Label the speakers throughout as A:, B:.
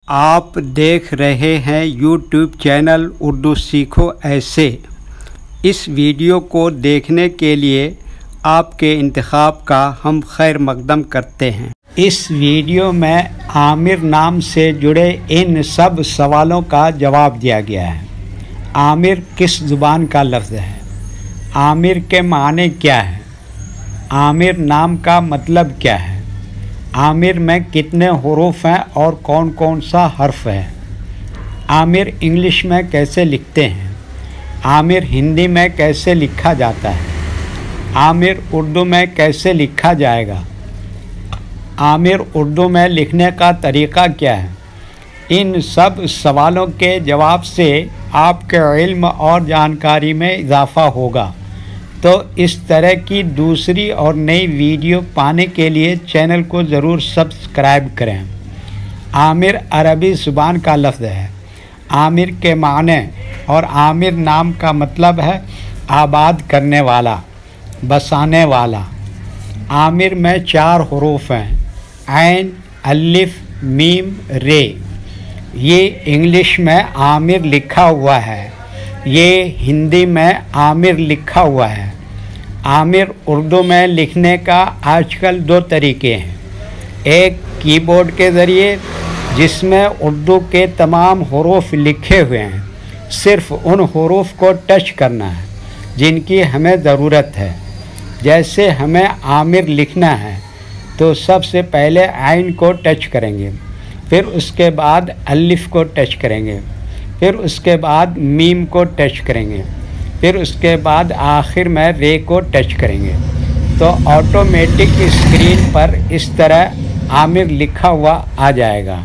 A: आप देख रहे हैं YouTube चैनल उर्दू सीखो ऐसे। इस वीडियो को देखने के लिए आपके इंतखाब का हम खैर मकदम करते हैं। इस वीडियो में आमिर नाम से जुड़े इन सब सवालों का जवाब दिया गया है। आमिर किस ज़ुबान का लफ्ज़ है? आमिर के माने क्या है? आमिर नाम का मतलब क्या है? आमिर में कितने हुरूफ हैं और कौन कौन सा हर्फ है? आमिर इंग्लिश में कैसे लिखते हैं? आमिर हिंदी में कैसे लिखा जाता है? आमिर उर्दू में कैसे लिखा जाएगा? आमिर उर्दू में लिखने का तरीक़ा क्या है? इन सब सवालों के जवाब से आपके इल्म और जानकारी में इजाफ़ा होगा। तो इस तरह की दूसरी और नई वीडियो पाने के लिए चैनल को ज़रूर सब्सक्राइब करें। आमिर अरबी ज़ुबान का लफ्ज़ है। आमिर के माने और आमिर नाम का मतलब है आबाद करने वाला, बसाने वाला। आमिर में 4 हुरूफ हैं, ऐन, अलिफ, मीम, रे। ये इंग्लिश में आमिर लिखा हुआ है, ये हिंदी में आमिर लिखा हुआ है। आमिर उर्दू में लिखने का आजकल 2 तरीके हैं। एक कीबोर्ड के ज़रिए, जिसमें उर्दू के तमाम हुरूफ लिखे हुए हैं, सिर्फ़ उन हुरूफ को टच करना है जिनकी हमें ज़रूरत है। जैसे हमें आमिर लिखना है तो सबसे पहले ऐन को टच करेंगे, फिर उसके बाद अलिफ को टच करेंगे, फिर उसके बाद मीम को टच करेंगे, फिर उसके बाद आखिर में रे को टच करेंगे। तो ऑटोमेटिक स्क्रीन पर इस तरह आमिर लिखा हुआ आ जाएगा।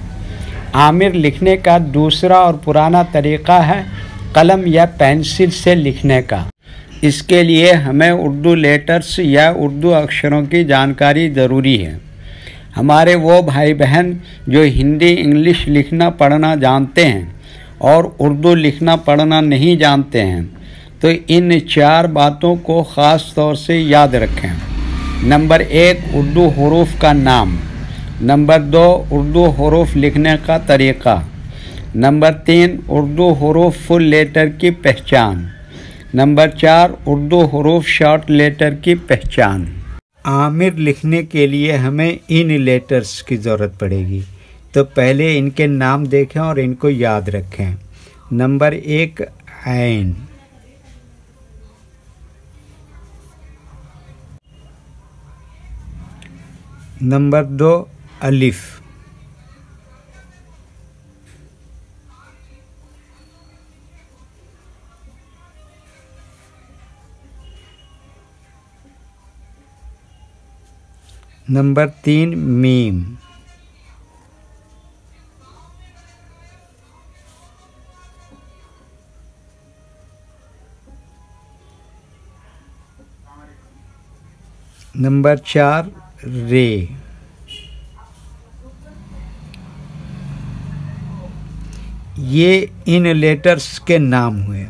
A: आमिर लिखने का दूसरा और पुराना तरीक़ा है कलम या पेंसिल से लिखने का। इसके लिए हमें उर्दू लेटर्स या उर्दू अक्षरों की जानकारी ज़रूरी है। हमारे वो भाई बहन जो हिंदी इंग्लिश लिखना पढ़ना जानते हैं और उर्दू लिखना पढ़ना नहीं जानते हैं, तो इन 4 बातों को ख़ास तौर से याद रखें। नंबर 1, उर्दू हुरूफ का नाम। नंबर 2, उर्दू हुरूफ लिखने का तरीक़ा। नंबर 3, उर्दू हुरूफ फुल लेटर की पहचान। नंबर 4, उर्दू हुरूफ शॉर्ट लेटर की पहचान। आमिर लिखने के लिए हमें इन लेटर्स की ज़रूरत पड़ेगी, तो पहले इनके नाम देखें और इनको याद रखें। नंबर 1, ऐन। नंबर 2, अलिफ। Number 3, meme. नंबर 4, रे। ये इन लेटर्स के नाम हुए।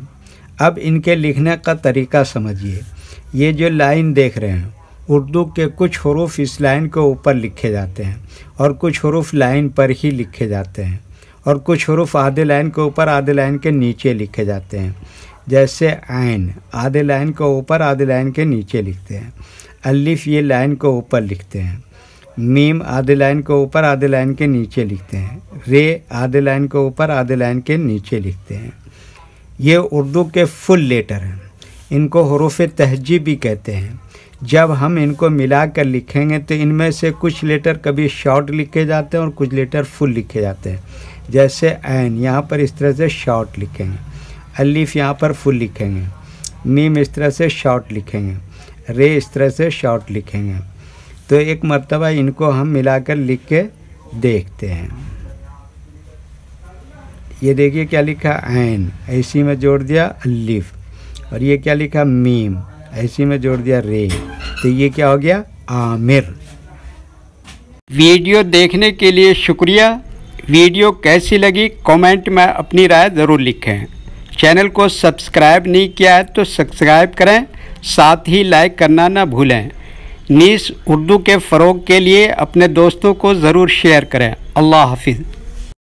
A: अब इनके लिखने का तरीका समझिए। ये जो लाइन देख रहे हैं, उर्दू के कुछ हुरूफ इस लाइन के ऊपर लिखे जाते हैं और कुछ हुरूफ लाइन पर ही लिखे जाते हैं और कुछ हुरूफ आधे लाइन के ऊपर आधे लाइन के नीचे लिखे जाते हैं। जैसे ऐन आधे लाइन के ऊपर आधे लाइन के नीचे लिखते हैं। अलिफ ये लाइन के ऊपर लिखते हैं। मीम आधे लाइन के ऊपर आधे लाइन के नीचे लिखते हैं। रे आधे लाइन के ऊपर आधे लाइन के नीचे लिखते हैं। ये उर्दू के फुल लेटर हैं। इनको हुरूफ तहजीब भी कहते हैं। जब हम इनको मिलाकर लिखेंगे तो इनमें से कुछ लेटर कभी शॉर्ट लिखे जाते हैं और कुछ लेटर फुल लिखे जाते हैं। जैसे ऐन यहाँ पर इस तरह से शॉर्ट लिखेंगे, अलिफ यहाँ पर फुल लिखेंगे, मीम इस तरह से शॉर्ट लिखेंगे, रे इस तरह से शॉर्ट लिखेंगे। तो एक मर्तबा इनको हम मिलाकर लिख के देखते हैं। ये देखिए क्या लिखा, ऐन, ऐसी में जोड़ दिया अलिफ, और ये क्या लिखा, मीम, ऐसी में जोड़ दिया रे। तो ये क्या हो गया, आमिर। वीडियो देखने के लिए शुक्रिया। वीडियो कैसी लगी कमेंट में अपनी राय ज़रूर लिखें। चैनल को सब्सक्राइब नहीं किया है तो सब्सक्राइब करें, साथ ही लाइक करना ना भूलें। नीस उर्दू के फ़रोग़ के लिए अपने दोस्तों को ज़रूर शेयर करें। अल्लाह हाफिज़।